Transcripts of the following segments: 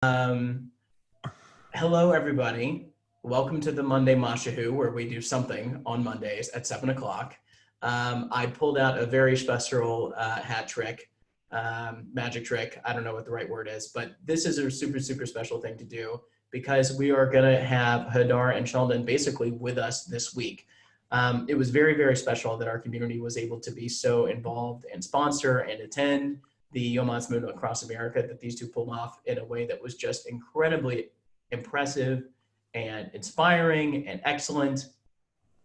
Um, Hello, everybody. Welcome to the Monday Mashehu, where we do something on Mondays at 7 o'clock. I pulled out a very special hat trick, magic trick. I don't know what the right word is, but this is a super, super special thing to do because we are going to have Hadar and Sheldon basically with us this week. It was very, very special that our community was able to be so involved and sponsor and attend the Yom Ha'atzmaut across America that these two pulled off in a way that was just incredibly impressive and inspiring and excellent.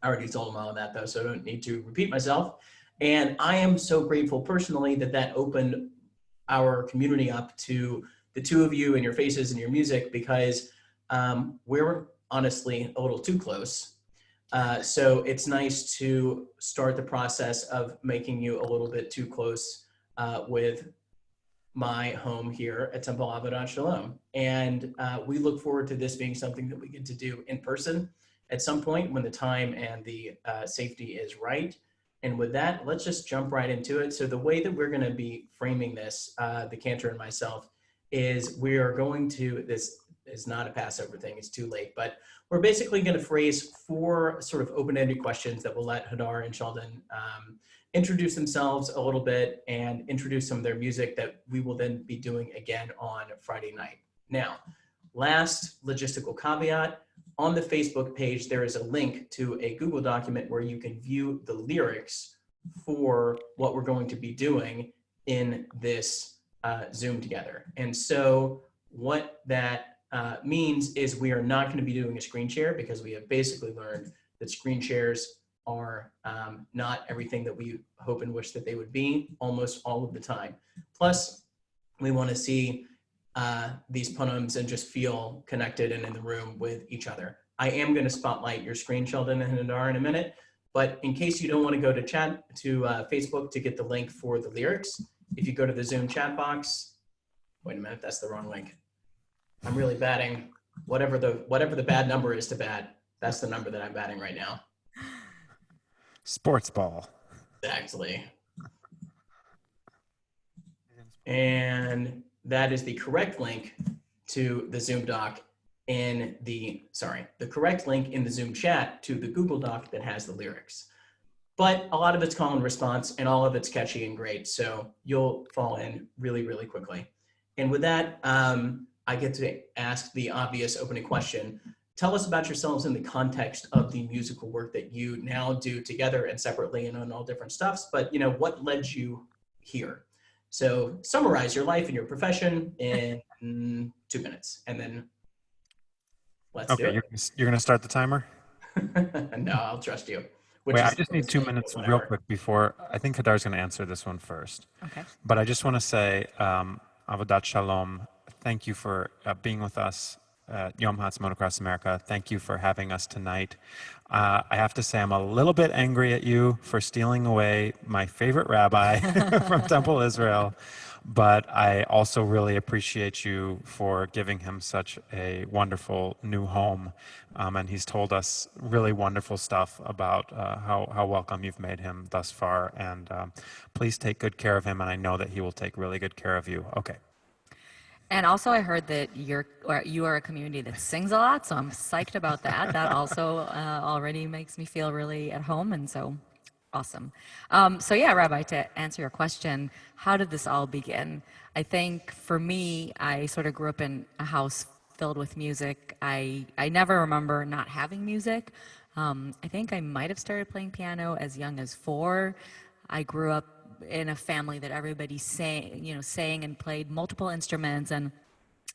I already told them all of that though, so I don't need to repeat myself. And I am so grateful personally that that opened our community up to the two of you and your faces and your music because we're honestly a little too close. So it's nice to start the process of making you a little bit too close with my home here at Temple Avodat Shalom. And we look forward to this being something that we get to do in person at some point when the time and the safety is right. And with that, let's just jump right into it. So the way that we're gonna be framing this, the cantor and myself, is we are going to, this is not a Passover thing, it's too late, but we're basically gonna phrase 4 sort of open-ended questions that will let Hadar and Sheldon introduce themselves a little bit and introduce some of their music that we will then be doing again on Friday night. Now, last logistical caveat, on the Facebook page, there is a link to a Google document where you can view the lyrics for what we're going to be doing in this Zoom together. And so what that means is we are not going to be doing a screen share because we have basically learned that screen shares are not everything that we hope and wish that they would be almost all of the time. Plus, we want to see these punums and just feel connected and in the room with each other. I am going to spotlight your screen, Sheldon and Hadar, in a minute, but in case you don't want to go to Facebook to get the link for the lyrics, if you go to the Zoom chat box, wait a minute, that's the wrong link. I'm really batting whatever the bad number is to bat. That's the number that I'm batting right now. Sports ball. Exactly. And that is the correct link to the Zoom doc in the correct link in the Zoom chat to the Google Doc that has the lyrics. But a lot of it's call and response and all of it's catchy and great. So you'll fall in really, really quickly. And with that, I get to ask the obvious opening question. Tell us about yourselves in the context of the musical work that you now do together and separately and on all different stuffs, but what led you here? So summarize your life and your profession in 2 minutes, and then let's do it. You're gonna start the timer? No, I'll trust you. Wait, I just need 2 minutes real quick before, I think Hadar's gonna answer this one first. Okay. But I just wanna say, Avodat Shalom, thank you for being with us. Yom Ha'atzmaut across America. Thank you for having us tonight. I have to say I'm a little bit angry at you for stealing away my favorite rabbi from Temple Israel, but I also really appreciate you for giving him such a wonderful new home. And he's told us really wonderful stuff about how welcome you've made him thus far. And please take good care of him, and I know that he will take really good care of you. Okay. And also, I heard that you are a community that sings a lot, so I'm psyched about that. That also already makes me feel really at home, and so awesome. So yeah, Rabbi, to answer your question, how did this all begin? I think for me, I sort of grew up in a house filled with music. I never remember not having music. I think I might have started playing piano as young as 4. I grew up in a family that everybody sang and played multiple instruments. And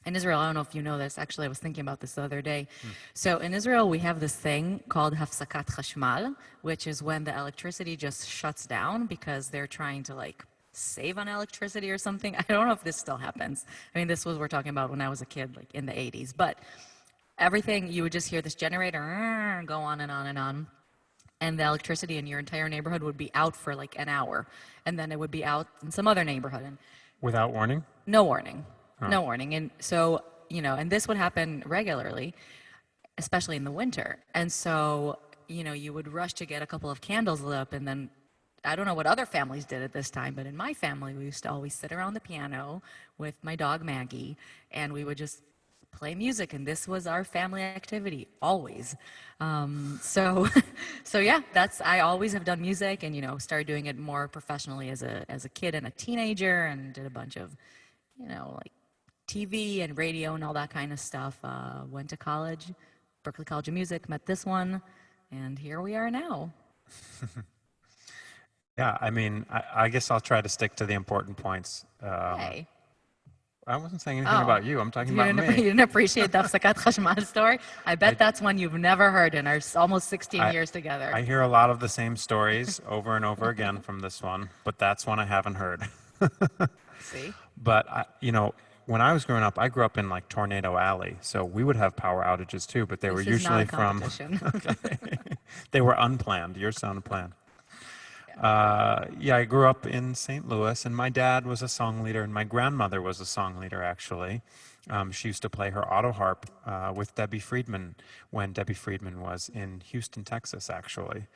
in Israel, I don't know if you know this, actually I was thinking about this the other day. So in Israel, we have this thing called hafsakat chashmal, which is when the electricity just shuts down because they're trying to save on electricity or something. I don't know if this still happens. I mean, this was, we're talking about when I was a kid, in the 80s, but everything, you would just hear this generator go on and on and on. And the electricity in your entire neighborhood would be out for an hour. And then it would be out in some other neighborhood. And without warning? No warning. Oh. No warning. And so, and this would happen regularly, especially in the winter. And so, you would rush to get a couple of candles lit up. And then, I don't know what other families did at this time, but in my family, we used to always sit around the piano with my dog Maggie. And we would just play music, and this was our family activity always. So, so yeah, I always have done music, and started doing it more professionally as a kid and a teenager, and did a bunch of, like TV and radio and all that kind of stuff. Went to college, Berklee College of Music, met this one, and here we are now. Yeah, I mean, I guess I'll try to stick to the important points. Hey. I wasn't saying anything about you. I'm talking about me. You didn't appreciate the Hafsakat Chashmal story? I bet that's one you've never heard in our almost 16 years together. I hear a lot of the same stories over and over again from this one, but that's one I haven't heard. See? But, when I was growing up, I grew up in like Tornado Alley, so we would have power outages too, but they were usually from... Okay. They were unplanned. Yours sounded planned. I grew up in St. Louis, and my dad was a song leader, and my grandmother was a song leader, actually. She used to play her auto harp with Debbie Friedman when Debbie Friedman was in Houston, Texas, actually.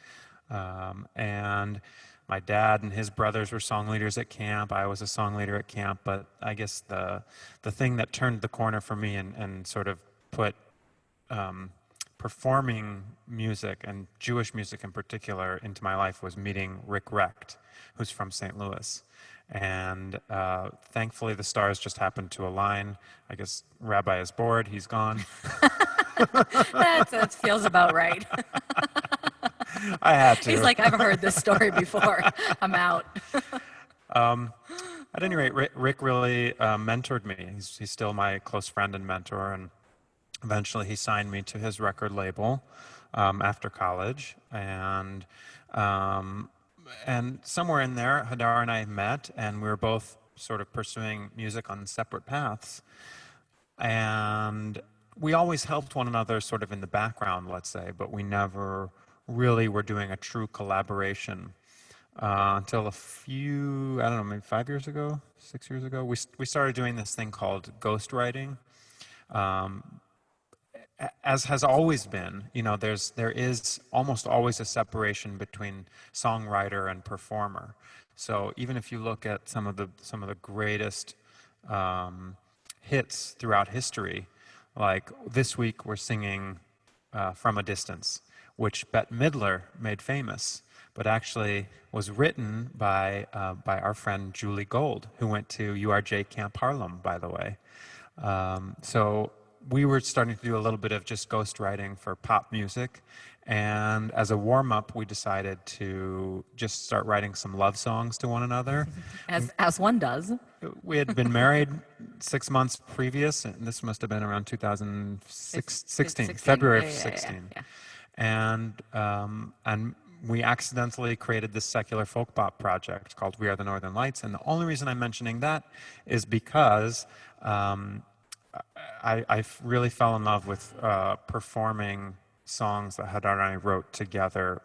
And my dad and his brothers were song leaders at camp. I was a song leader at camp, but I guess the thing that turned the corner for me and sort of put performing music, and Jewish music in particular, into my life was meeting Rick Recht, who's from St. Louis. And thankfully, the stars just happened to align. I guess Rabbi is bored. He's gone. That feels about right. I had to. He's like, I've heard this story before. I'm out. At any rate, Rick really mentored me. He's still my close friend and mentor, and eventually he signed me to his record label after college, and somewhere in there, Hadar and I met, and we were both sort of pursuing music on separate paths. And we always helped one another sort of in the background, let's say, but we never really were doing a true collaboration until a few, I don't know, maybe 5 years ago, 6 years ago. We started doing this thing called ghostwriting. As has always been, there is almost always a separation between songwriter and performer. So even if you look at some of the greatest hits throughout history, like this week we're singing "From a Distance," which Bette Midler made famous, but actually was written by our friend Julie Gold, who went to URJ Camp Harlem, by the way. So we were starting to do a little bit of just ghostwriting for pop music, and as a warm-up, we decided to just start writing some love songs to one another. As one does. We had been married 6 months previous, and this must have been around 2016, February of 16. Yeah. And we accidentally created this secular folk pop project called We Are the Northern Lights, and the only reason I'm mentioning that is because I really fell in love with performing songs that Hadar and I wrote together,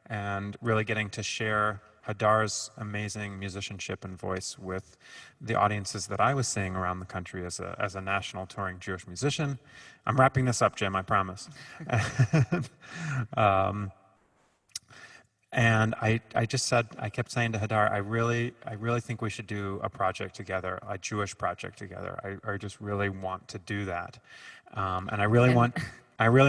and really getting to share Hadar's amazing musicianship and voice with the audiences that I was seeing around the country as a national touring Jewish musician. I'm wrapping this up, Jim, I promise. And I kept saying to Hadar, I really think we should do a project together, a Jewish project together. I just really want to do that. And I really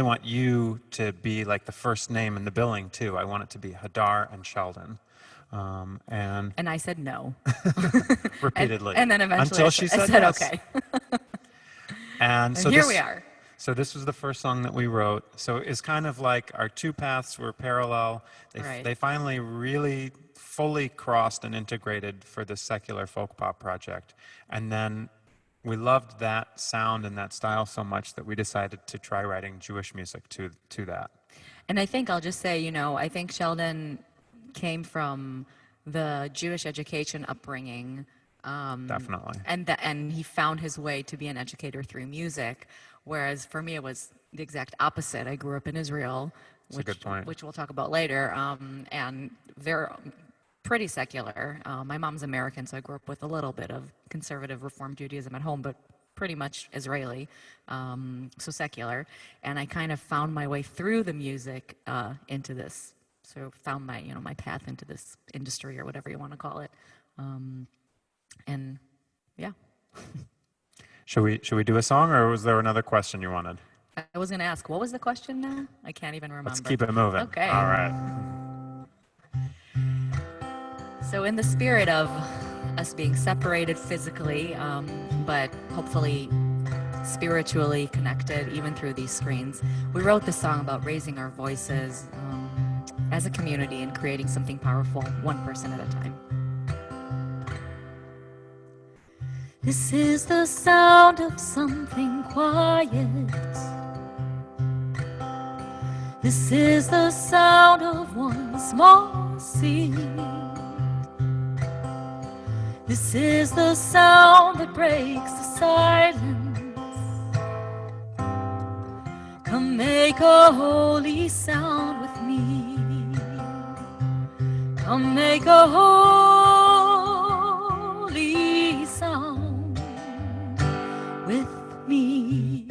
want you to be like the first name in the billing too. I want it to be Hadar and Sheldon. And I said no. repeatedly. And then eventually until she said yes. Okay. And so here we are. So this was the first song that we wrote. So it's kind of like our two paths were parallel. They finally really fully crossed and integrated for this secular folk pop project. And then we loved that sound and that style so much that we decided to try writing Jewish music to that. And I think I'll just say, I think Sheldon came from the Jewish education upbringing. Definitely. And he found his way to be an educator through music. Whereas for me, it was the exact opposite. I grew up in Israel, which we'll talk about later, and very pretty secular. My mom's American, so I grew up with a little bit of conservative Reform Judaism at home, but pretty much Israeli, so secular. And I kind of found my way through the music into this. So found my path into this industry or whatever you want to call it, and yeah. Should we do a song, or was there another question you wanted? I was going to ask, what was the question now? I can't even remember. Let's keep it moving. Okay. All right. So in the spirit of us being separated physically, but hopefully spiritually connected even through these screens, we wrote this song about raising our voices as a community and creating something powerful, one person at a time. This is the sound of something quiet. This is the sound of one small seed. This is the sound that breaks the silence. Come make a holy sound with me. Come make a holy sound with me.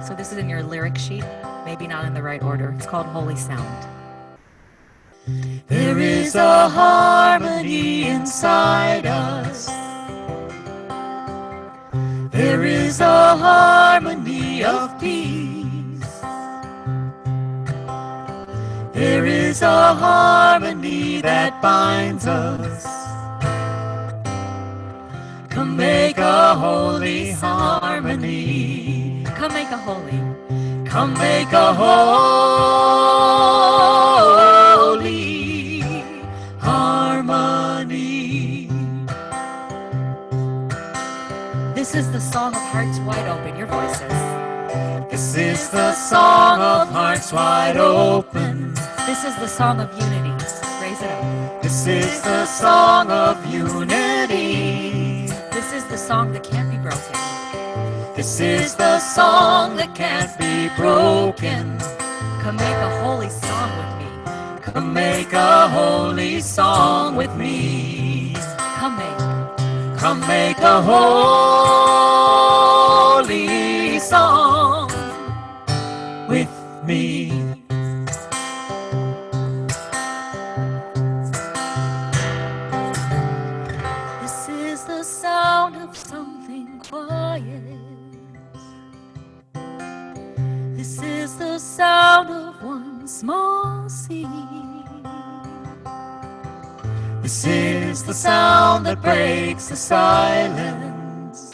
So this is in your lyric sheet, maybe not in the right order. It's called Holy Sound. There is a harmony inside us. There is a harmony of peace. There is a harmony that binds us. Come make a holy harmony. Come make a holy. Come make a holy harmony. This is the song of hearts wide open, your voices. This is the song of hearts wide open. This is the song of unity. Raise it up. This is the song of unity. This is the song that can't be broken. This is the song that can't be broken. Come make a holy song with me. Come make a holy song with me. Come make a holy song with me. This is the sound of something quiet. This is the sound of one small seed. This is the sound that breaks the silence.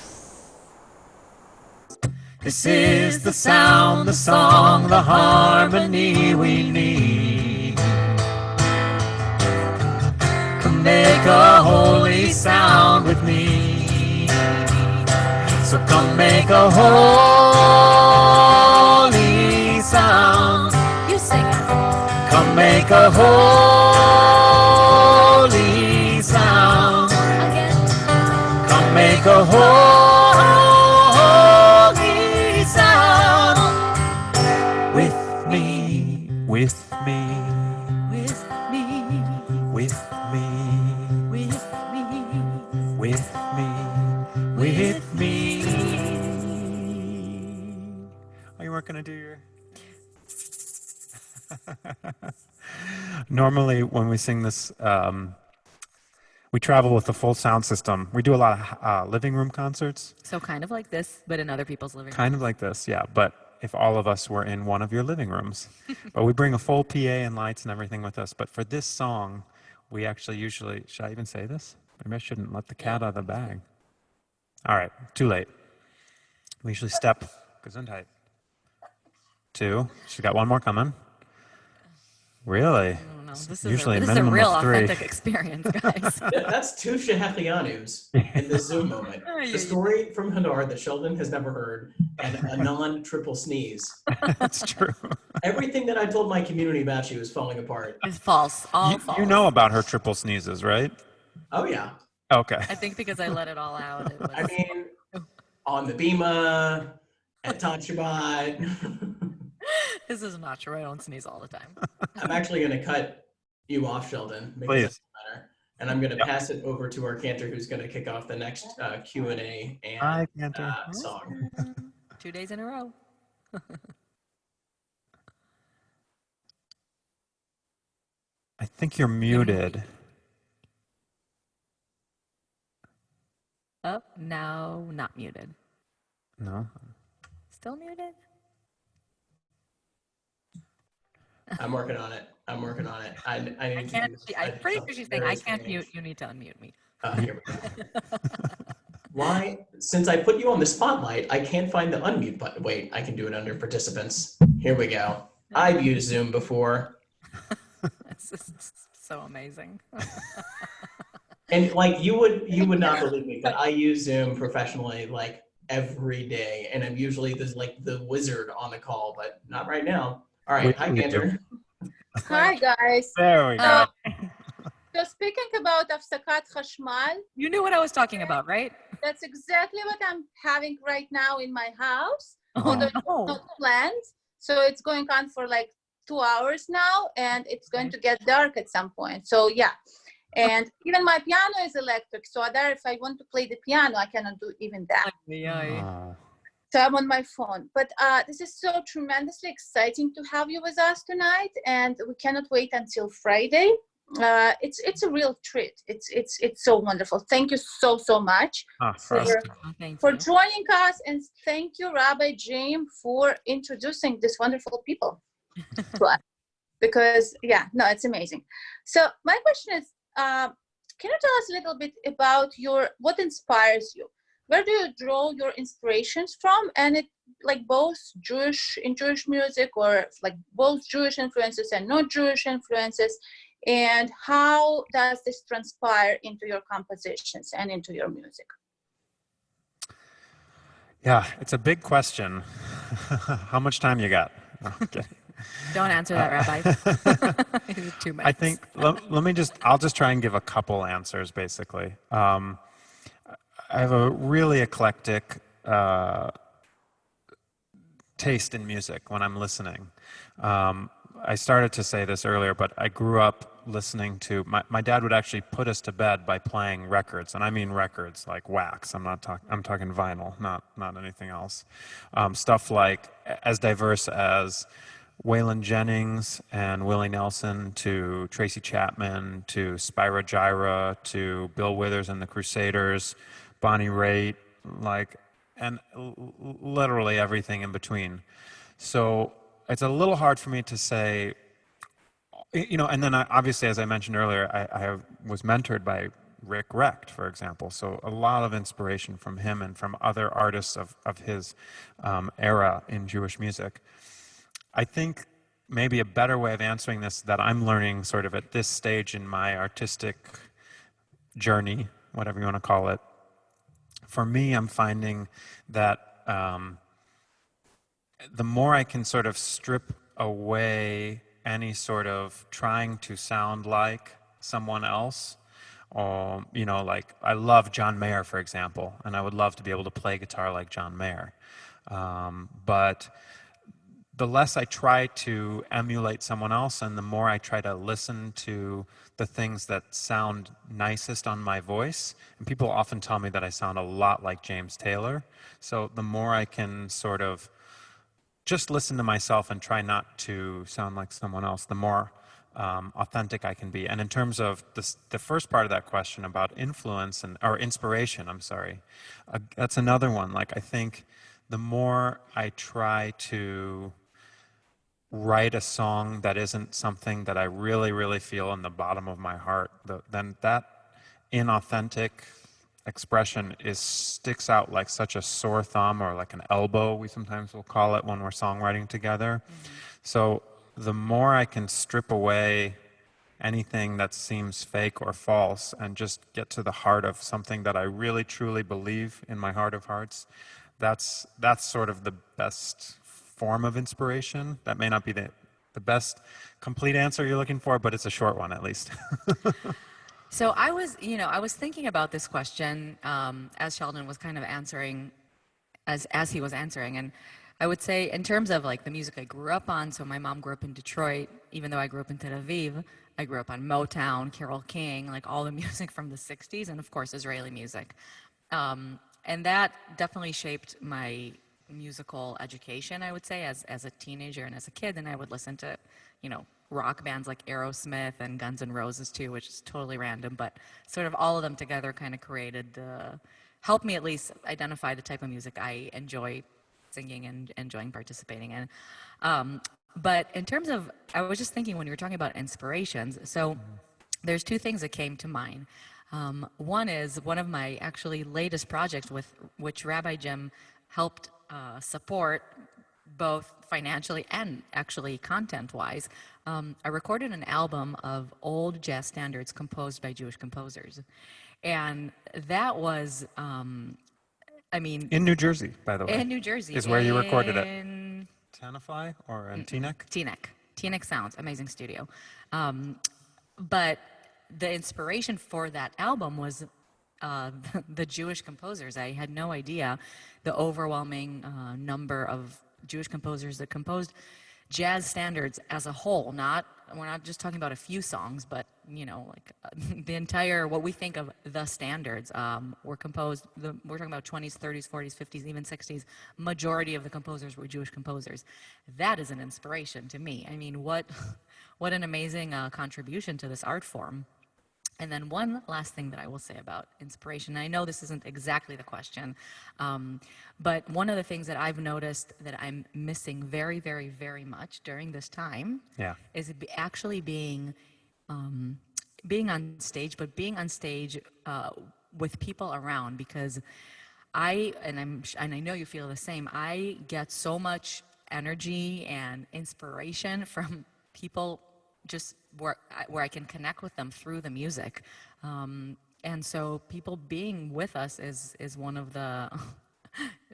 This is the sound, the song, the harmony we need. Come make a holy sound with me. So come make a holy sound. You sing it. Come make a holy sound. Again. Come make a holy sound with me. With me. With me. With me. With me. With me. With me. Oh, you weren't going to do your... Normally, when we sing this, we travel with a full sound system. We do a lot of living room concerts. So kind of like this, but in other people's living Kind rooms. of like this, yeah. But if all of us were in one of your living rooms. But we bring a full PA and lights and everything with us. But for this song, we actually usually... Should I even say this? Maybe I shouldn't let the cat out of the bag. All right, too late. We usually step... Gesundheit. 2. She's got one more coming. Really? I don't know. This Usually is a minimum real of 3. authentic experience, guys. That's 2 Shehechianus in the Zoom moment. The story from Hadar that Sheldon has never heard, and a non-triple sneeze. That's true. Everything that I told my community about you is falling apart. It's false. All false. You know about her triple sneezes, right? Oh yeah. Okay. I think because I let it all out. It was... I mean, on the Bima, at Tot Shabbat. This is not true. I don't sneeze all the time. I'm actually going to cut you off, Sheldon. Make Please. this better. And I'm going to pass it over to our cantor, who's going to kick off the next Q&A Hi, and cantor. song. 2 days in a row. I think you're muted. Oh, now not muted. No. Still muted? I'm working on it. I I need to can't. do I'm pretty sure something she's saying very I can't strange. mute. You need to unmute me. Here we go. Why? Since I put you on the spotlight, I can't find the unmute button. Wait, I can do it under participants. Here we go. I've used Zoom before. This is so amazing. And like you would not believe me, but I use Zoom professionally like every day. And I'm usually the wizard on the call, but not right now. All right. Hi, We do. Cantor. Hi guys. There we go. So speaking about Afsakat Khashmal, You knew what I was talking about, right? that's exactly what I'm having right now in my house. Oh So it's no. not planned. So it's going on for like 2 hours now, and it's going to get dark at some point. So yeah. And even my piano is electric. So Hadar, if I want to play the piano, I cannot do even that. Oh. So I'm on my phone. But this is so tremendously exciting to have you with us tonight, and we cannot wait until Friday. It's a real treat. It's so wonderful. Thank you so much Thank you. for joining us, and thank you, Rabbi Jim, for introducing these wonderful people to us. Because it's amazing. So my question is, can you tell us a little bit about what inspires you? Where do you draw your inspirations from? And it like both Jewish music, or like both Jewish influences and not Jewish influences, and how does this transpire into your compositions and into your music? Yeah, it's a big question. How much time you got? No, I'm kidding. Don't answer that, Rabbi. 2 minutes. I think I'll just try and give a couple answers, basically. I have a really eclectic taste in music when I'm listening. I started to say this earlier, but I grew up listening to, my dad would actually put us to bed by playing records, and I mean records like wax. I'm talking vinyl, not anything else. Stuff like as diverse as Waylon Jennings and Willie Nelson, to Tracy Chapman, to Spyro Gyra, to Bill Withers and the Crusaders, Bonnie Raitt, and literally everything in between. So it's a little hard for me to say, and then obviously, as I mentioned earlier, I was mentored by Rick Recht, for example. So a lot of inspiration from him and from other artists of his era in Jewish music. I think maybe a better way of answering this that I'm learning sort of at this stage in my artistic journey, whatever you want to call it, for me, I'm finding that the more I can sort of strip away any sort of trying to sound like someone else, like I love John Mayer, for example, and I would love to be able to play guitar like John Mayer. But the less I try to emulate someone else and the more I try to listen to the things that sound nicest on my voice, and people often tell me that I sound a lot like James Taylor, so the more I can sort of just listen to myself and try not to sound like someone else, the more authentic I can be. And in terms of the first part of that question about influence or inspiration, that's another one. Like I think the more I try to write a song that isn't something that I really, really feel in the bottom of my heart, then that inauthentic expression sticks out like such a sore thumb, or like an elbow, we sometimes will call it when we're songwriting together. Mm-hmm. So the more I can strip away anything that seems fake or false and just get to the heart of something that I really truly believe in my heart of hearts, that's sort of the best form of inspiration. That may not be the best complete answer you're looking for, but it's a short one at least. So I was thinking about this question as Sheldon was kind of answering, as he was answering, and I would say in terms of like the music I grew up on. So my mom grew up in Detroit, even though I grew up in Tel Aviv. I grew up on Motown, Carole King, like all the music from the '60s, and of course Israeli music, and that definitely shaped my musical education, I would say, as a teenager and as a kid. And I would listen to, rock bands like Aerosmith and Guns N' Roses too, which is totally random, but sort of all of them together kind of created helped me at least identify the type of music I enjoy singing and enjoying participating in. But in terms of, I was just thinking when you were talking about inspirations, so there's two things that came to mind. One is one of my actually latest projects with which Rabbi Jim helped support both financially and actually content-wise. I recorded an album of old jazz standards composed by Jewish composers. And that was, I mean... In New Jersey, by the way. In New Jersey. Is where you recorded it. In Tanafly or in Teaneck? Teaneck Sounds, amazing studio. But the inspiration for that album was the Jewish composers. I had no idea the overwhelming number of Jewish composers that composed jazz standards as a whole. We're not just talking about a few songs, but like the entire, what we think of the standards were composed. We're talking about 20s, 30s, 40s, 50s, even 60s. Majority of the composers were Jewish composers. That is an inspiration to me. I mean, what an amazing contribution to this art form. And then one last thing that I will say about inspiration, and I know this isn't exactly the question, but one of the things that I've noticed that I'm missing very, very, very much during this time is actually being on stage, but being on stage with people around, because I know you feel the same, I get so much energy and inspiration from people just where I can connect with them through the music. And so people being with us is one of the,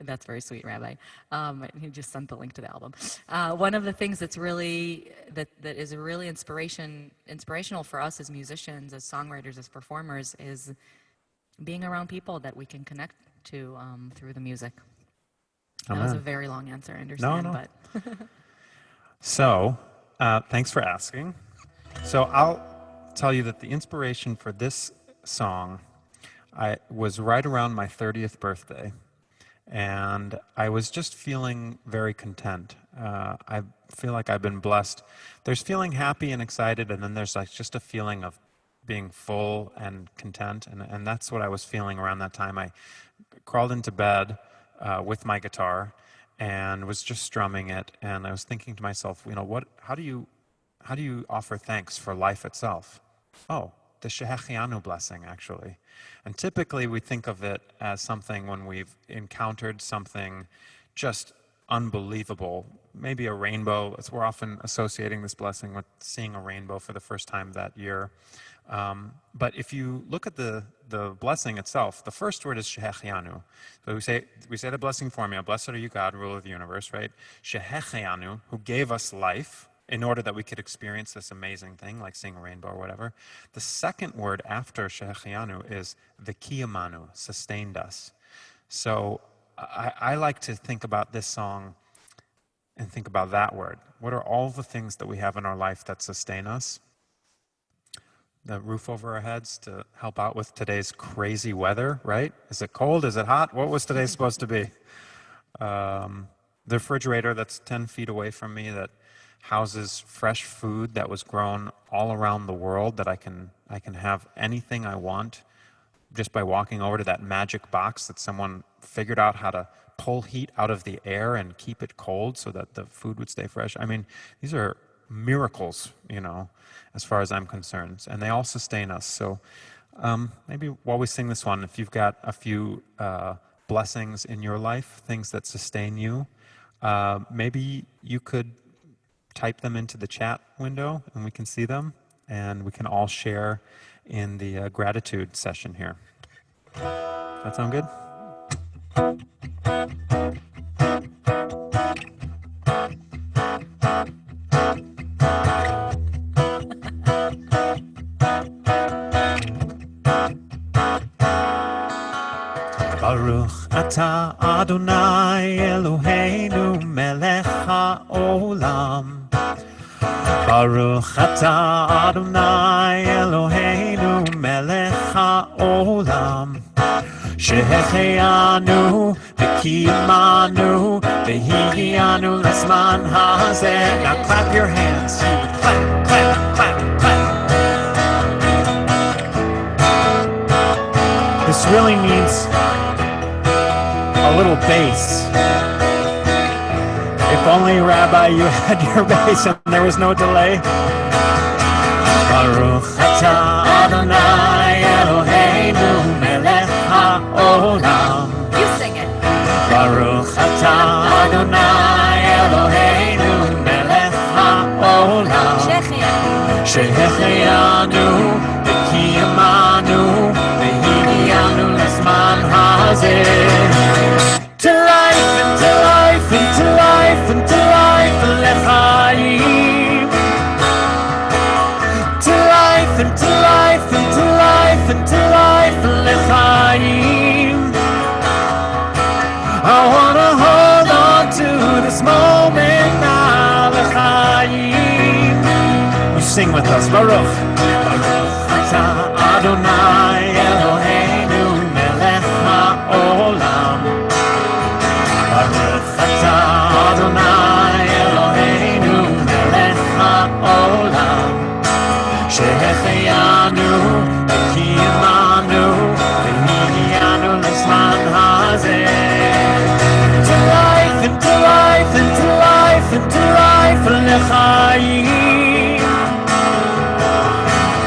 that's very sweet, Rabbi. He just sent the link to the album. One of the things that's really, that is really inspirational for us as musicians, as songwriters, as performers, is being around people that we can connect to through the music. That was a very long answer, I understand. No. But So, thanks for asking. So I'll tell you that the inspiration for this song was right around my 30th birthday, and I was just feeling very content. I feel like I've been blessed. There's feeling happy and excited, and then there's like just a feeling of being full and content, and that's what I was feeling around that time. I crawled into bed with my guitar and was just strumming it, and I was thinking to myself, how do you offer thanks for life itself? Oh, the Shehechianu blessing, actually. And typically we think of it as something when we've encountered something just unbelievable, maybe a rainbow. We're often associating this blessing with seeing a rainbow for the first time that year. But if you look at the blessing itself, the first word is Shehechianu. So we say the blessing formula, blessed are you, God, ruler of the universe, right? Shehechianu, who gave us life in order that we could experience this amazing thing, like seeing a rainbow or whatever. The second word after Shehechianu is V'kiyamanu, sustained us. So I like to think about this song and think about that word. What are all the things that we have in our life that sustain us? The roof over our heads to help out with today's crazy weather, right? Is it cold? Is it hot? What was today supposed to be? The refrigerator that's 10 feet away from me that houses fresh food that was grown all around the world, that I can have anything I want just by walking over to that magic box that someone figured out how to pull heat out of the air and keep it cold so that the food would stay fresh. I mean, these are miracles, as far as I'm concerned, and they all sustain us. So maybe while we sing this one, if you've got a few blessings in your life, things that sustain you, maybe you could type them into the chat window and we can see them, and we can all share in the gratitude session here. That sound good? Baruch atah Adonai Eloheinu melech haolam. Baruch atah Adonai Eloheinu melech haolam. Shehechianu v'kiyamanu v'higianu l'zman hazeh. Now clap your hands. Clap, clap, clap, clap. This really means bass. If only, Rabbi, you had your bass and there was no delay. Baruch atah Adonai Eloheinu melech haolam. You sing it. Baruch atah Adonai Eloheinu melech haolam. Shehechianu v'kiyamanu v'higiyanu l'zman hazeh. To life and to life and to life and to life l'chaim. To life and to life and to life and to life l'chaim. I wanna hold on to this moment now l'chaim. You sing with us, Baruch. Baruch atah Adonai Eloheinu melech haolam. Baruch atah Adonai Eloheinu melech haolam. Shehechianu v'kiyamanu v'higiyanu l'zman hazeh. To life and to life and to life and to life l'chaim.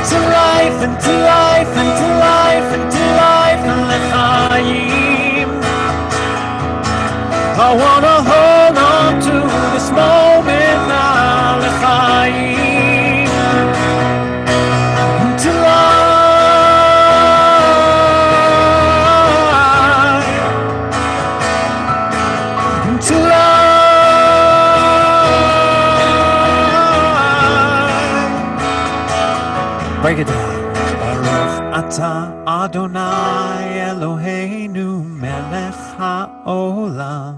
To life and to life and to life and to life l'chaim. I wanna hold on to this moment now l'chaim. To life. To life. Break it down. Baruch atah Adonai Eloheinu melech haolam.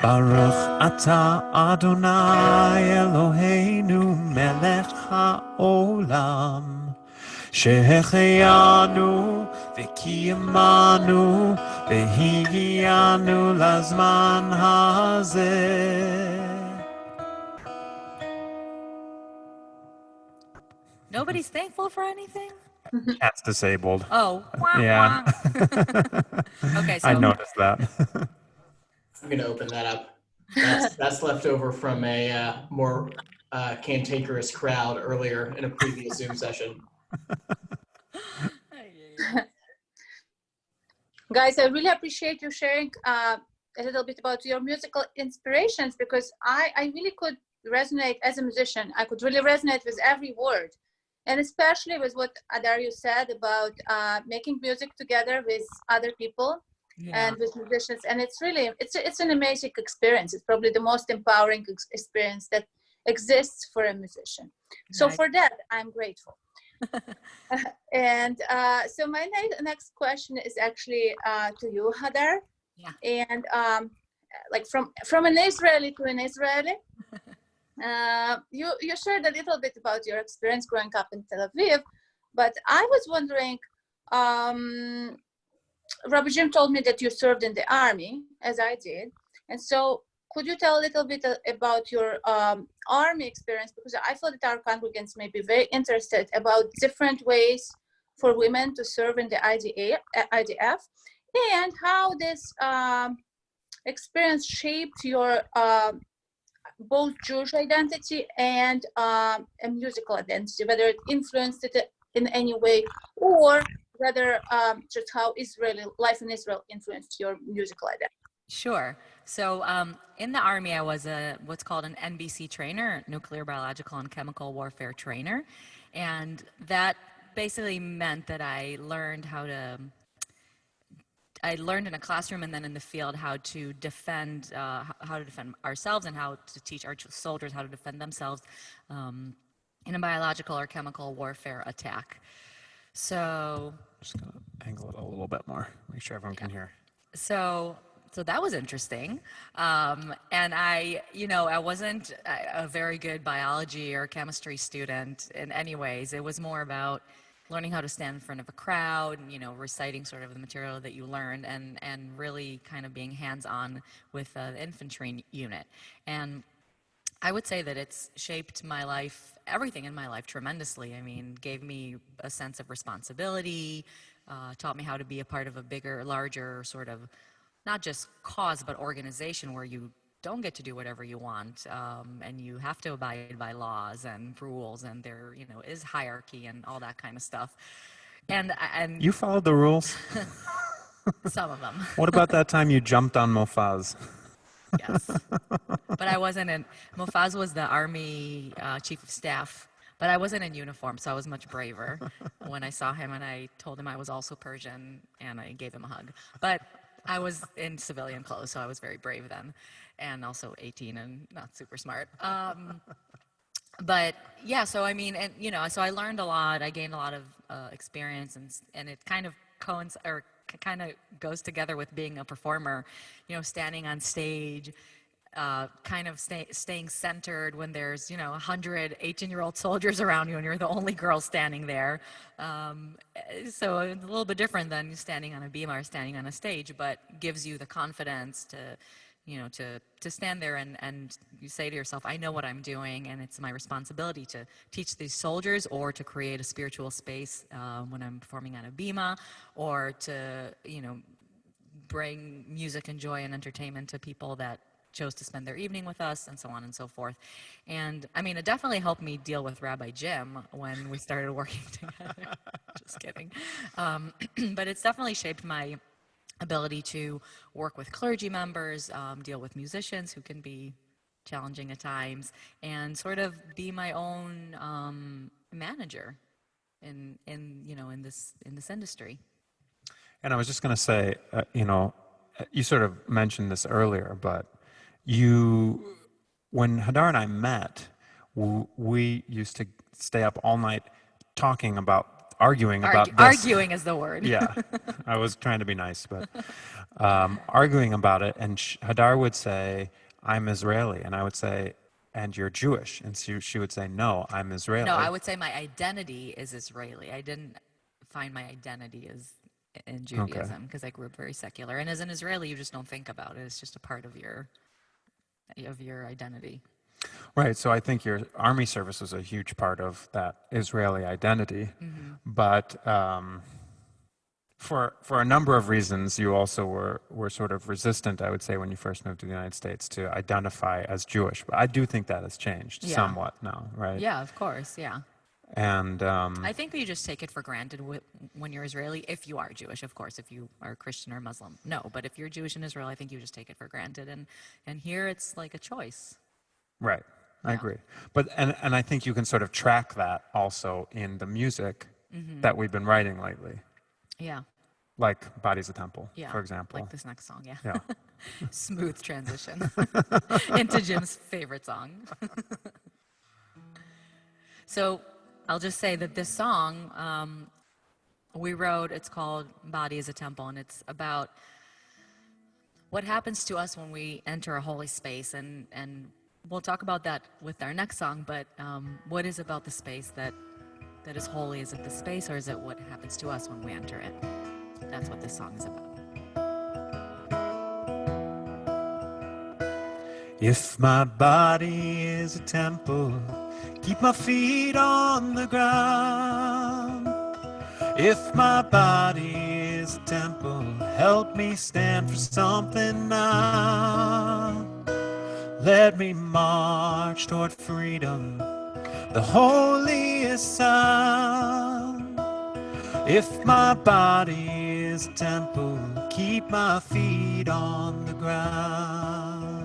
Baruch atah Adonai Eloheinu melech haolam. Shehechianu v'kiyamanu v'higiyanu l'zman hazeh. Nobody's thankful for anything? Cat's disabled. Oh, wah, Yeah. wah. Okay, so I noticed that. I'm going to open that up. That's left over from a more cantankerous crowd earlier in a previous Zoom session. Guys, I really appreciate you sharing a little bit about your musical inspirations, because I really could resonate as a musician. I could really resonate with every word, and especially with what Hadar you said about making music together with other people and with musicians. And it's really, it's an amazing experience. It's probably the most empowering experience that exists for a musician. So for that, I'm grateful. And so my next question is actually to you, Hadar. Yeah. And like from an Israeli to an Israeli, you shared a little bit about your experience growing up in Tel Aviv, but I was wondering, Rabbi Jim told me that you served in the army, as I did, and so could you tell a little bit about your army experience? Because I feel that our congregants may be very interested about different ways for women to serve in the IDF, and how this experience shaped your both Jewish identity and a musical identity, whether it influenced it in any way, or whether just how life in Israel influenced your musical identity. Sure. So in the Army, I was what's called an NBC trainer, nuclear, biological, and chemical warfare trainer. And that basically meant that I learned in a classroom and then in the field how to defend ourselves, and how to teach our soldiers how to defend themselves in a biological or chemical warfare attack. So Just gonna angle it a little bit more, make sure everyone can hear. So that was interesting. And I wasn't a very good biology or chemistry student in any ways. It was more about learning how to stand in front of a crowd, and, reciting sort of the material that you learned, and really kind of being hands-on with the infantry unit. And I would say that it's shaped my life, everything in my life, tremendously. I mean, gave me a sense of responsibility, taught me how to be a part of a bigger, larger sort of not just cause, but organization where you don't get to do whatever you want, and you have to abide by laws and rules, and there, is hierarchy and all that kind of stuff. And You followed the rules? some of them, What about that time you jumped on Mofaz? yes. But I wasn't in. Mofaz was the army chief of staff, but I wasn't in uniform, so I was much braver when I saw him, and I told him I was also Persian, and I gave him a hug. But I was in civilian clothes, so I was very brave then, and also 18 and not super smart. But yeah, so I mean, and so I learned a lot. I gained a lot of experience, and it kind of kind of goes together with being a performer, standing on stage, kind of staying centered when there's 100 18-year-old soldiers around you and you're the only girl standing there. So it's a little bit different than standing on a bima or standing on a stage, but gives you the confidence to to stand there and you say to yourself, I know what I'm doing, and it's my responsibility to teach these soldiers, or to create a spiritual space when I'm performing on a bima, or to bring music and joy and entertainment to people that chose to spend their evening with us, and so on and so forth. And I mean, it definitely helped me deal with Rabbi Jim when we started working together. Just kidding. But it's definitely shaped my ability to work with clergy members, deal with musicians who can be challenging at times, and sort of be my own manager in this industry. And I was just going to say, you sort of mentioned this earlier, but when Hadar and I met, we used to stay up all night arguing about this. Arguing is the word. Yeah, I was trying to be nice, but arguing about it. And Hadar would say, I'm Israeli. And I would say, and you're Jewish. And she would say, no, I'm Israeli. No, I would say my identity is Israeli. I didn't find my identity as in Judaism because I grew up very secular. And as an Israeli, you just don't think about it. It's just a part of your identity. Right. So I think your army service was a huge part of that Israeli identity. Mm-hmm. But for a number of reasons, you also were sort of resistant, I would say, when you first moved to the United States to identify as Jewish. But I do think that has changed somewhat now, right? Yeah, of course. Yeah. And I think you just take it for granted when you're Israeli, if you are Jewish, of course. If you are Christian or Muslim, no. But if you're Jewish in Israel, I think you just take it for granted. And here it's like a choice. Right. I agree. But and I think you can sort of track that also in the music that we've been writing lately. Yeah. Like Body's a Temple, for example. Like this next song, Yeah. Smooth transition into Jim's favorite song. So I'll just say that this song we wrote, it's called Body is a Temple, and it's about what happens to us when we enter a holy space. And we'll talk about that with our next song, but what is about the space that is holy? Is it the space, or is it what happens to us when we enter it? That's what this song is about. If my body is a temple, keep my feet on the ground. If my body is a temple, help me stand for something now. Let me march toward freedom, the holiest sound. If my body is a temple, keep my feet on the ground.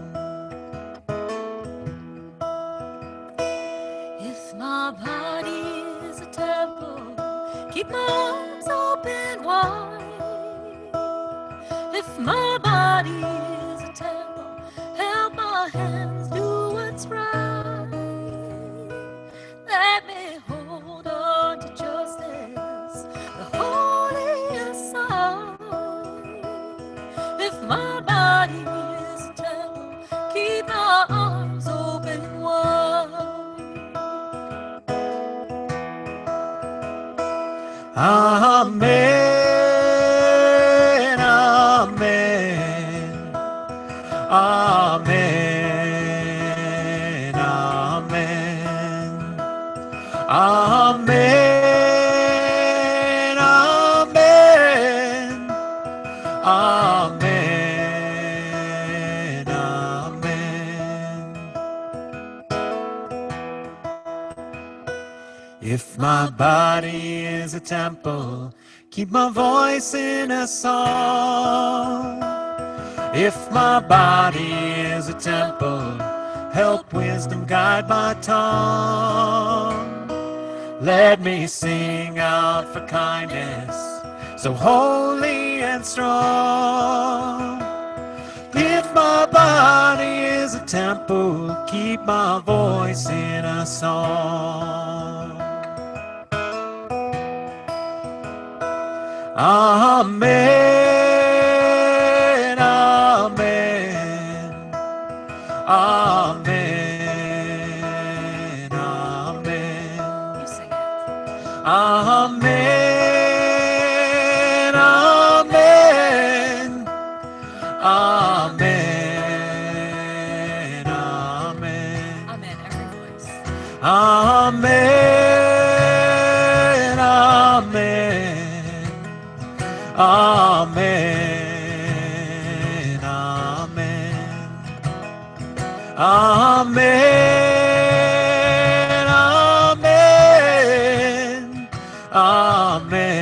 If my body is a temple, keep my arms open wide. If my body is a temple, help my hands do what's right. Let me hold on to justice, the holiest side. If my body is a temple, keep my arms open wide. Amen, amen, amen, amen, amen, amen, amen. If my body is a temple, keep my voice in a song. If my body is a temple, help wisdom guide my tongue. Let me sing out for kindness, so holy and strong. If my body is a temple, keep my voice in a song. Amen, amen, amen, amen. You sing it. Amen, amen, amen, amen. Amen. Every voice. Amen, amen, amen, amen, amen, amen, amen,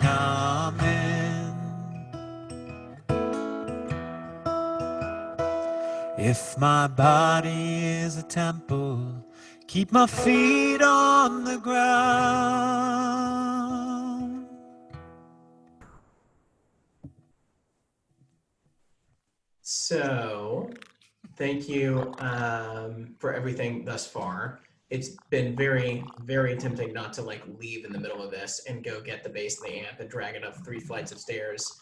amen. If my body is a temple, keep my feet on the ground. So, thank you for everything thus far. It's been very, very tempting not to like leave in the middle of this and go get the bass and the amp and drag it up 3 flights of stairs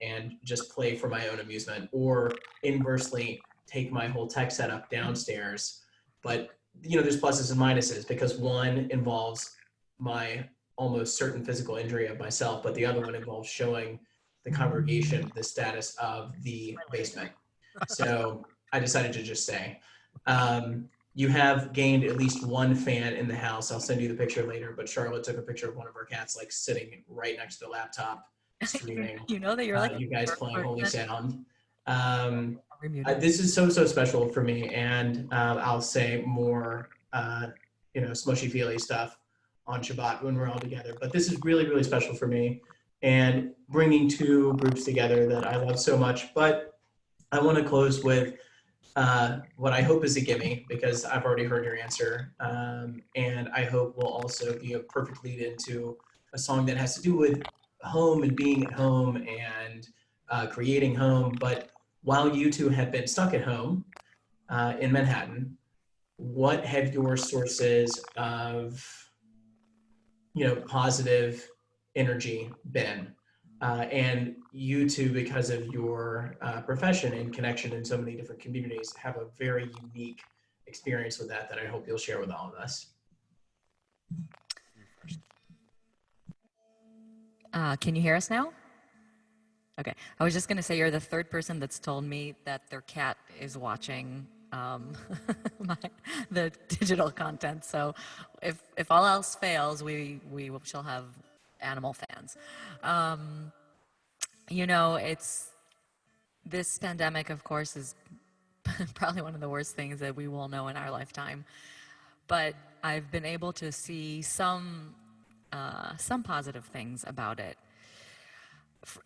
and just play for my own amusement, or inversely take my whole tech setup downstairs. But you know, there's pluses and minuses, because one involves my almost certain physical injury of myself, but the other one involves showing the congregation the status of the basement. So I decided to just say, you have gained at least one fan in the house. I'll send you the picture later, but Charlotte took a picture of one of our cats like sitting right next to the laptop, streaming. You know that you're like You guys playing Holy Sound. Bermuda. This is so special for me, and I'll say more, smushy feely stuff on Shabbat when we're all together. But this is really, really special for me, and bringing 2 groups together that I love so much. But I want to close with what I hope is a gimme, because I've already heard your answer, and I hope will also be a perfect lead into a song that has to do with home and being at home and creating home. But while you two have been stuck at home in Manhattan, what have your sources of positive energy been? And you two, because of your profession and connection in so many different communities, have a very unique experience with that I hope you'll share with all of us. Can you hear us now? Okay. I was just going to say, you're the 3rd person that's told me that their cat is watching the digital content. So if all else fails, we shall have animal fans. It's this pandemic, of course, is probably one of the worst things that we will know in our lifetime. But I've been able to see some positive things about it.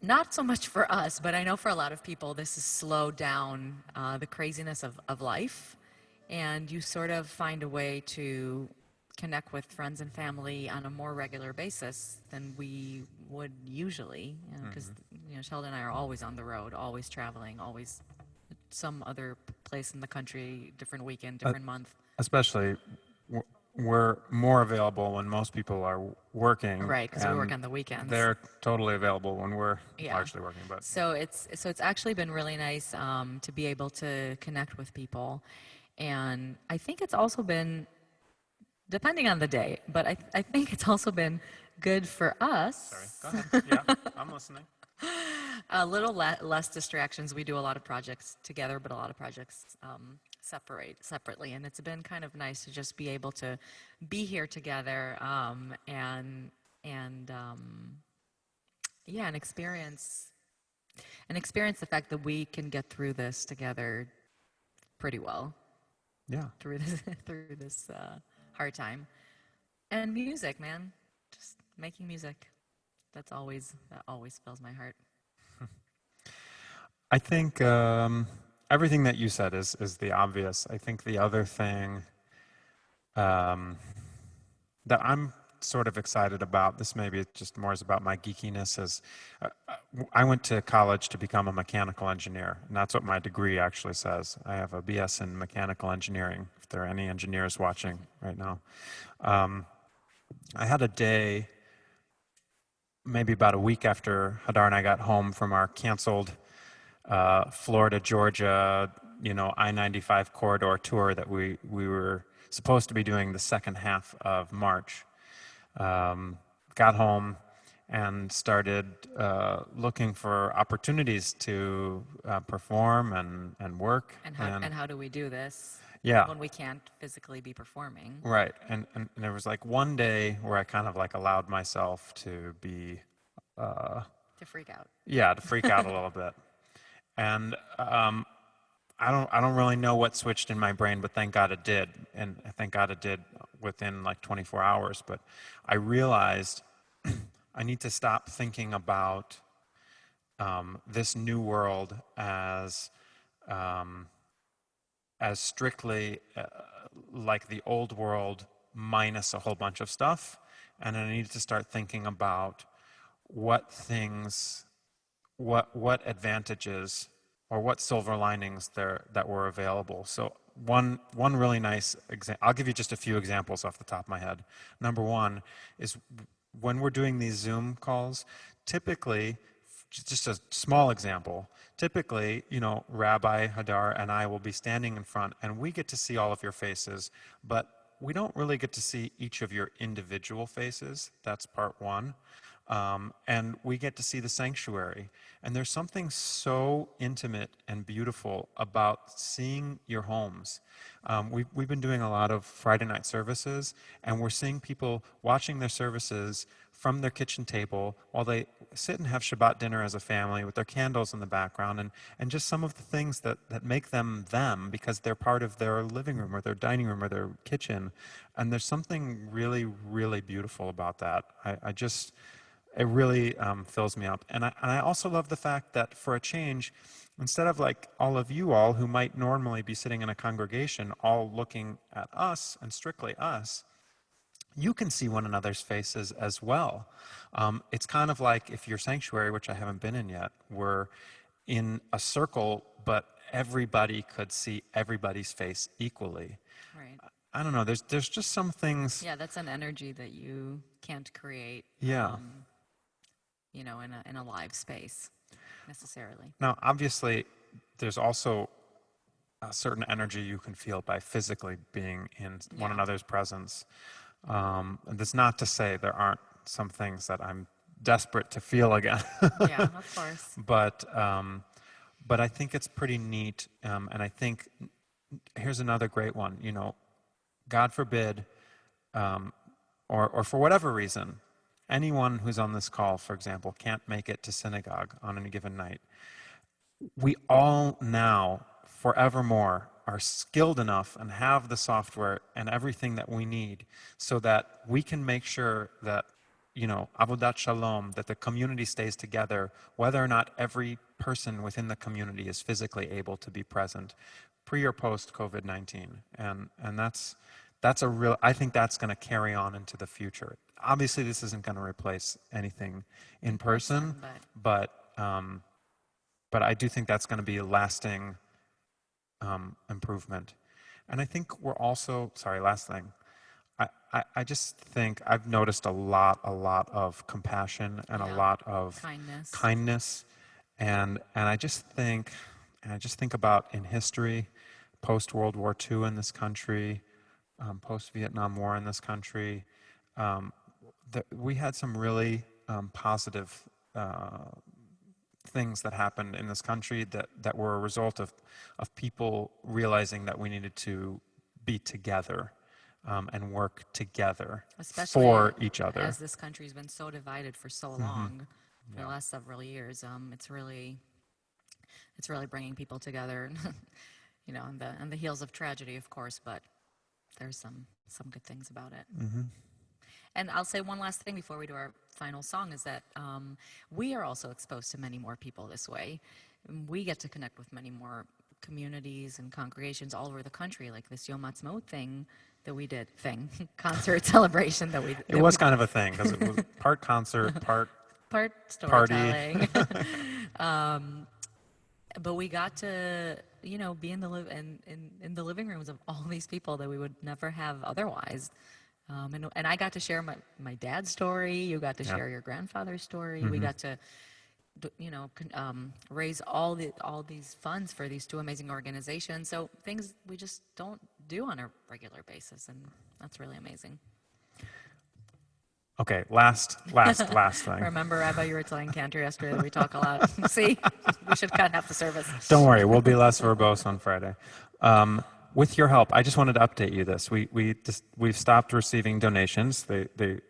Not so much for us, but I know for a lot of people, this has slowed down the craziness of life, and you sort of find a way to connect with friends and family on a more regular basis than we would usually, because Sheldon and I are always on the road, always traveling, always some other place in the country, different weekend, different month. Especially, we're more available when most people are working. Right, because we work on the weekends. They're totally available when we're largely working. But so it's actually been really nice to be able to connect with people, and I think it's also been, depending on the day, but I think it's also been good for us. Sorry, go ahead. Yeah, I'm listening. A little less distractions. We do a lot of projects together, but a lot of projects separately, and it's been kind of nice to just be able to be here together and experience the fact that we can get through this together pretty well. Yeah. Through this hard time. And music, man, just making music. That always fills my heart. I think everything that you said is the obvious. I think the other thing that I'm sort of excited about, this maybe it just more is about my geekiness, is I went to college to become a mechanical engineer, and that's what my degree actually says. I have a BS in mechanical engineering, if there are any engineers watching right now. I had a day, maybe about a week after Hadar and I got home from our canceled Florida, Georgia, I-95 corridor tour that we were supposed to be doing the second half of March. Got home and started looking for opportunities to perform and work. And how do we do this? Yeah. When we can't physically be performing. Right. And there was like one day where I kind of like allowed myself to be To freak out. yeah, to freak out a little bit. And I don't really know what switched in my brain, but thank God it did. And thank God it did within like 24 hours. But I realized I need to stop thinking about this new world as strictly like the old world minus a whole bunch of stuff. And I need to start thinking about what things, what advantages or what silver linings there that were available. So one really nice example, I'll give you just a few examples off the top of my head. Number one is when we're doing these Zoom calls, typically, just a small example, typically, Rabbi Hadar and I will be standing in front and we get to see all of your faces, but we don't really get to see each of your individual faces. That's part one. And we get to see the sanctuary. And there's something so intimate and beautiful about seeing your homes. We've been doing a lot of Friday night services, and we're seeing people watching their services from their kitchen table while they sit and have Shabbat dinner as a family with their candles in the background, and just some of the things that make them them because they're part of their living room or their dining room or their kitchen. And there's something really, really beautiful about that. It really fills me up. And I also love the fact that for a change, instead of like all of you all who might normally be sitting in a congregation all looking at us and strictly us, you can see one another's faces as well. It's kind of like if your sanctuary, which I haven't been in yet, were in a circle, but everybody could see everybody's face equally. Right. I don't know, there's just some things. Yeah, that's an energy that you can't create. Yeah. In a live space necessarily. Now, obviously, there's also a certain energy you can feel by physically being in one another's presence. And that's not to say there aren't some things that I'm desperate to feel again. Yeah, of course. But I think it's pretty neat. And I think here's another great one. God forbid, or for whatever reason, anyone who's on this call, for example, can't make it to synagogue on any given night. We all now, forevermore, are skilled enough and have the software and everything that we need so that we can make sure that, avodat shalom, that the community stays together, whether or not every person within the community is physically able to be present, pre or post COVID-19. And that's a real, I think that's going to carry on into the future. Obviously, this isn't going to replace anything in person, but I do think that's going to be a lasting improvement. And I think we're also, last thing, I just think I've noticed a lot of compassion and a lot of kindness. And I just think about in history, post World War II in this country, post Vietnam War in this country, we had some really positive things that happened in this country that were a result of people realizing that we needed to be together and work together. Especially for each other. As this country's been so divided for so long, for the last several years, it's really bringing people together. On the heels of tragedy, of course, but there's some good things about it. Mm-hmm. And I'll say one last thing before we do our final song is that we are also exposed to many more people this way. We get to connect with many more communities and congregations all over the country, like this Yom Ha'atzmaut concert celebration that we It was kind of a thing because it was part concert, part storytelling. But we got to, be in the in the living rooms of all these people that we would never have otherwise. And I got to share my dad's story. You got to share your grandfather's story. We got to, raise all these funds for these two amazing organizations. So things we just don't do on a regular basis, and that's really amazing. Okay, last thing. Remember, Rabbi, you were telling Cantor yesterday that we talk a lot. See, we should cut half the service. Don't worry, we'll be less verbose on Friday. With your help, I just wanted to update you this. We've stopped receiving donations. They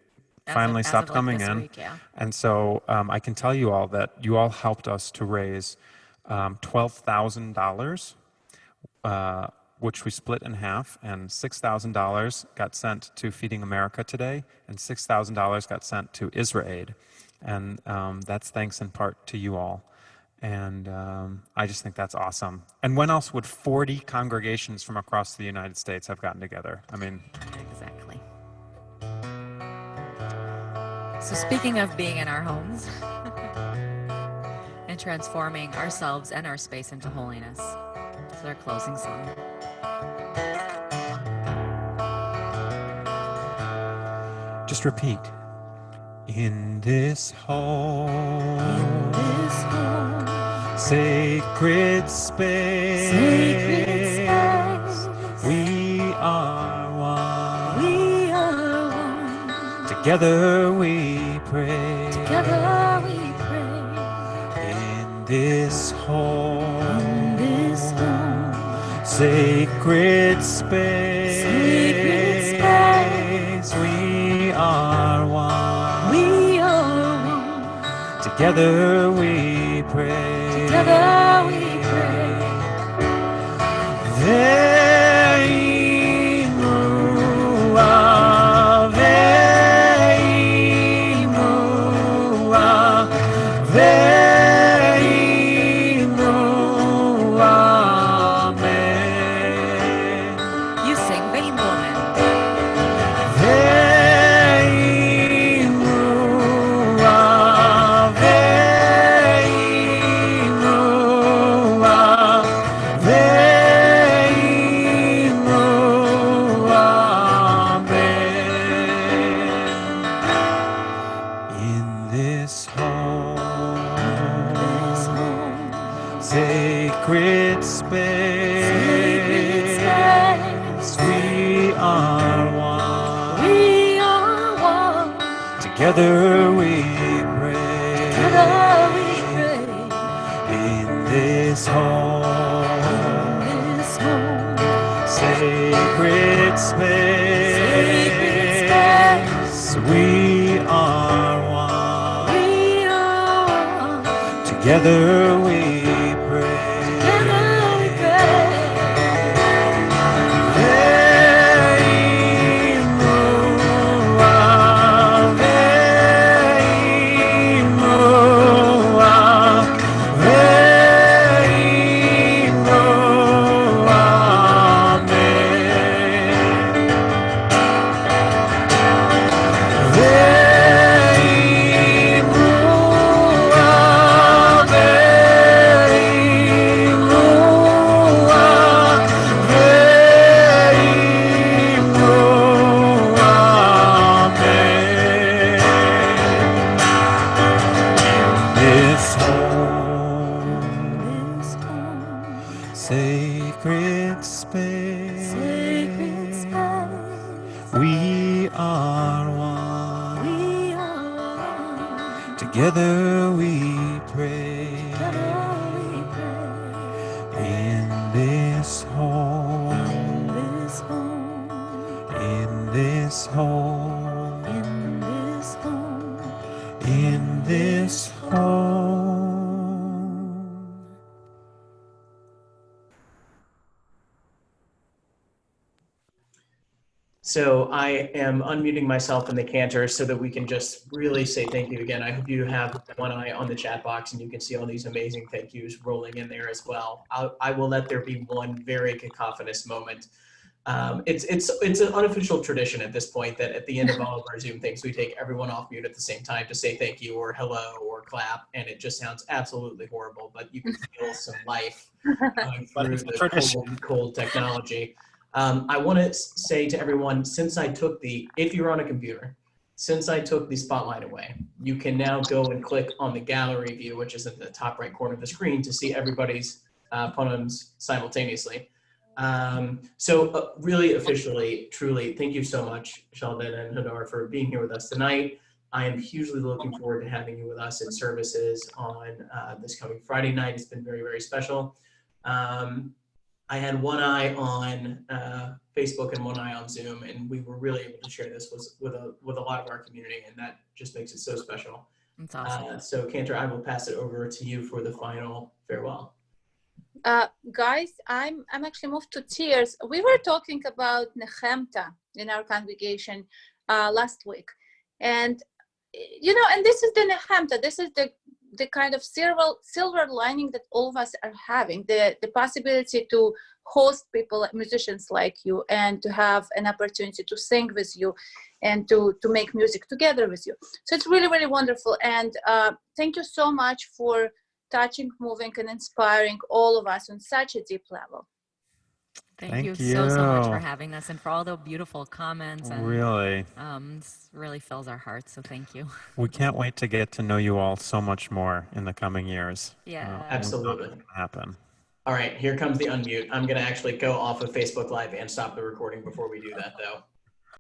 finally stopped coming in. Week, yeah. And so I can tell you all that you all helped us to raise $12,000, which we split in half, and $6,000 got sent to Feeding America today, and $6,000 got sent to Israel. And that's thanks in part to you all. And I just think that's awesome. And when else would 40 congregations from across the United States have gotten together? I mean, exactly. So speaking of being in our homes and transforming ourselves and our space into holiness, this is our closing song. Just repeat. In this home, sacred space, we are one. Together we pray. In this home, sacred space, we are one. Together we pray. Ve'imua, ve'imua, ve'imua, amen. You sing Ve'imua. Sacred space, we are one. Together we pray. In this home, sacred space, we are one. Together we together we pray. In this home, in this home, in this home. So I am unmuting myself in the cantor so that we can just really say thank you again. I hope you have one eye on the chat box and you can see all these amazing thank yous rolling in there as well. I will let there be one very cacophonous moment. It's an unofficial tradition at this point that at the end of all of our Zoom things, we take everyone off mute at the same time to say thank you or hello or clap, and it just sounds absolutely horrible, but you can feel some life going through the cold technology. I want to say to everyone, if you're on a computer, since I took the spotlight away, you can now go and click on the gallery view, which is at the top right corner of the screen, to see everybody's poems simultaneously. So really officially, truly, thank you so much, Sheldon and Hadar, for being here with us tonight. I am hugely looking forward to having you with us in services on this coming Friday night. It's been very, very special. I had one eye on Facebook and one eye on Zoom, and we were really able to share this with a lot of our community, and that just makes it so special. That's awesome. So Cantor, I will pass it over to you for the final farewell. Guys, I'm actually moved to tears. We were talking about Nechemta in our congregation last week, and and this is the Nechemta. This is the kind of silver lining that all of us are having, the possibility to host people, musicians like you, and to have an opportunity to sing with you and to make music together with you. So it's really, really wonderful. And thank you so much for touching, moving, and inspiring all of us on such a deep level. Thank you so much for having us and for all the beautiful comments. And, really. This really fills our hearts, so thank you. We can't wait to get to know you all so much more in the coming years. Yeah. Absolutely. Happen. All right, here comes the unmute. I'm going to actually go off of Facebook Live and stop the recording before we do that, though.